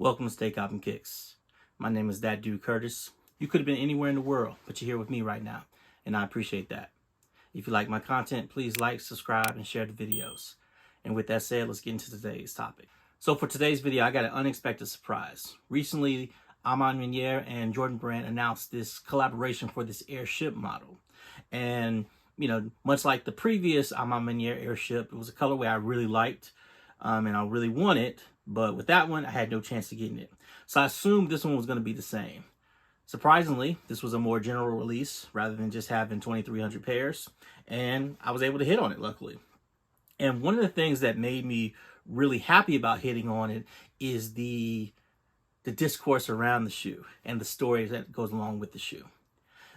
Welcome to StayCoppinKicks. My name is that dude Curtis. You could have been anywhere in the world, but you're here with me right now, and I appreciate that. If you like my content, please like, subscribe, and share the videos. And with that said, let's get into today's topic. So for today's video, I got an unexpected surprise. Recently, A Ma Maniere and Jordan Brand announced this collaboration for this airship model. And, you know, much like the previous A Ma Maniere airship, it was a colorway I really liked and I really wanted. But with that one, I had no chance of getting it. So I assumed this one was going to be the same. Surprisingly, this was a more general release rather than just having 2,300 pairs. And I was able to hit on it, luckily. And one of the things that made me really happy about hitting on it is the discourse around the shoe and the story that goes along with the shoe.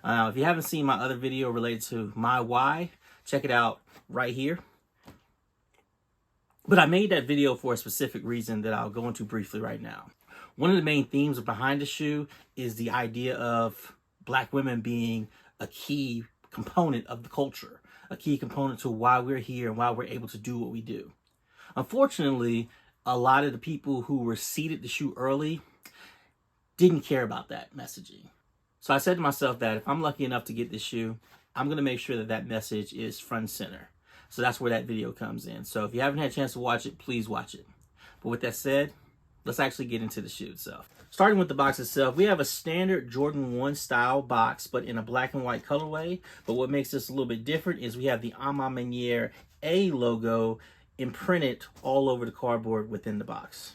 If you haven't seen my other video related to my why, check it out right here. But I made that video for a specific reason that I'll go into briefly right now. One of the main themes behind the shoe is the idea of Black women being a key component of the culture, a key component to why we're here and why we're able to do what we do. Unfortunately, a lot of the people who were seeded the shoe early didn't care about that messaging. So I said to myself that if I'm lucky enough to get this shoe, I'm going to make sure that that message is front and center. So that's where that video comes in. So if you haven't had a chance to watch it, please watch it. But with that said, let's actually get into the shoe itself. Starting with the box itself, we have a standard Jordan 1 style box, but in a black and white colorway. But what makes this a little bit different is we have the A Ma Maniere A logo imprinted all over the cardboard within the box.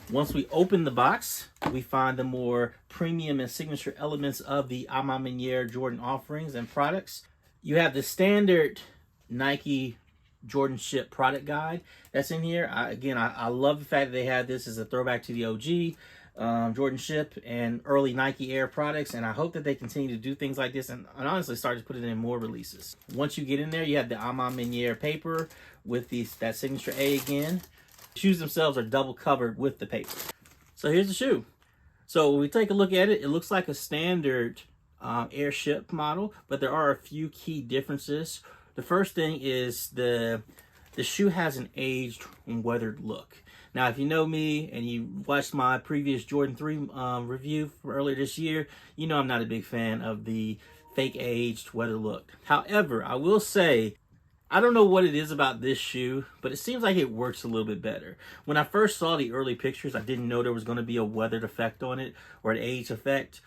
Once we open the box, we find the more premium and signature elements of the A Ma Maniere Jordan offerings and products. You have the standard Nike Jordan Ship product guide that's in here. I love the fact that they have this as a throwback to the OG Jordan Ship and early Nike Air products, and I hope that they continue to do things like this and honestly start to put it in more releases. Once you get in there, you have the A Ma Maniere paper with that signature A again. The shoes themselves are double covered with the paper. So here's the shoe. So when we take a look at it, it looks like a standard airship model, but there are a few key differences. The first thing is the shoe has an aged and weathered look. Now, if you know me and you watched my previous Jordan 3 review from earlier this year, you know I'm not a big fan of the fake aged weathered look. However, I will say, I don't know what it is about this shoe, but it seems like it works a little bit better. When I first saw the early pictures, I didn't know there was going to be a weathered effect on it or an age effect.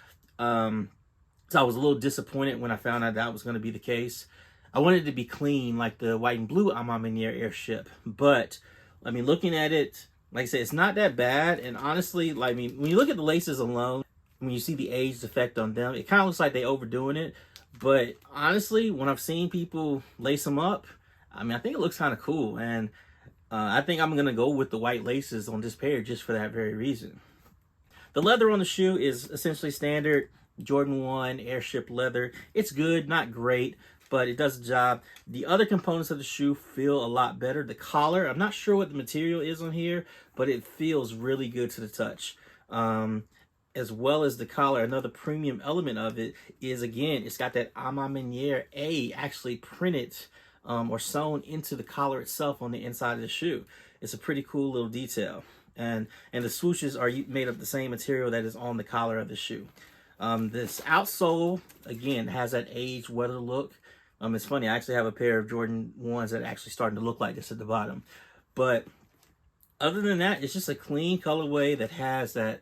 So I was a little disappointed when I found out that was going to be the case. I wanted it to be clean like the white and blue A Ma Maniere airship. But, I mean, looking at it, like I said, it's not that bad. And honestly, like, I mean, when you look at the laces alone, when you see the aged effect on them, it kind of looks like they're overdoing it. But honestly, when I've seen people lace them up, I mean, I think it looks kind of cool. And I think I'm going to go with the white laces on this pair just for that very reason. The leather on the shoe is essentially standard Jordan 1 airship leather. It's good, not great, but it does the job. The other components of the shoe feel a lot better. The collar, I'm not sure what the material is on here, but it feels really good to the touch. As well as the collar, another premium element of it is, again, it's got that A Ma Maniere A actually printed or sewn into the collar itself on the inside of the shoe. It's a pretty cool little detail. And the swooshes are made of the same material that is on the collar of the shoe. This outsole, again, has that aged weather look. It's funny, I actually have a pair of Jordan 1s that are actually starting to look like this at the bottom. But other than that, it's just a clean colorway that has that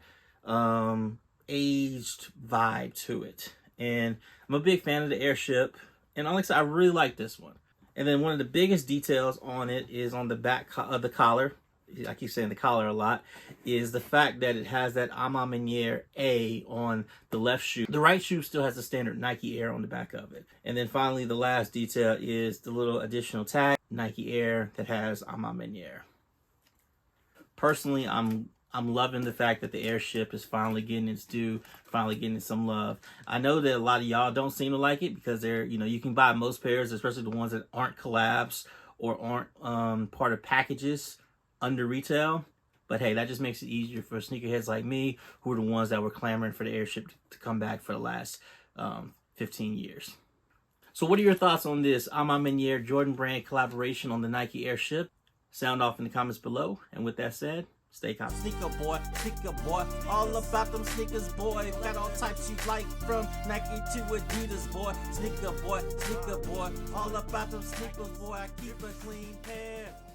aged vibe to it. And I'm a big fan of the airship. And like I said, I really like this one. And then one of the biggest details on it is on the back of the collar. I keep saying the collar a lot, is the fact that it has that A Ma Maniere A on the left shoe. The right shoe still has the standard Nike Air on the back of it. And then finally, the last detail is the little additional tag, Nike Air, that has A Ma Maniere. Personally, I'm loving the fact that the airship is finally getting its due, finally getting some love. I know that a lot of y'all don't seem to like it because they're, you know, you can buy most pairs, especially the ones that aren't collabs or aren't part of packages, under retail. But hey, that just makes it easier for sneakerheads like me, who are the ones that were clamoring for the airship to come back for the last 15 years. So what are your thoughts on this A Ma Maniere Jordan Brand collaboration on the Nike airship? Sound off in the comments below. And with that said, Stay cop. Sneaker boy, all about them sneakers, boy. Got all types you like, from Nike to Adidas, boy. Sneaker boy, all about them sneakers, boy. I keep a clean pair.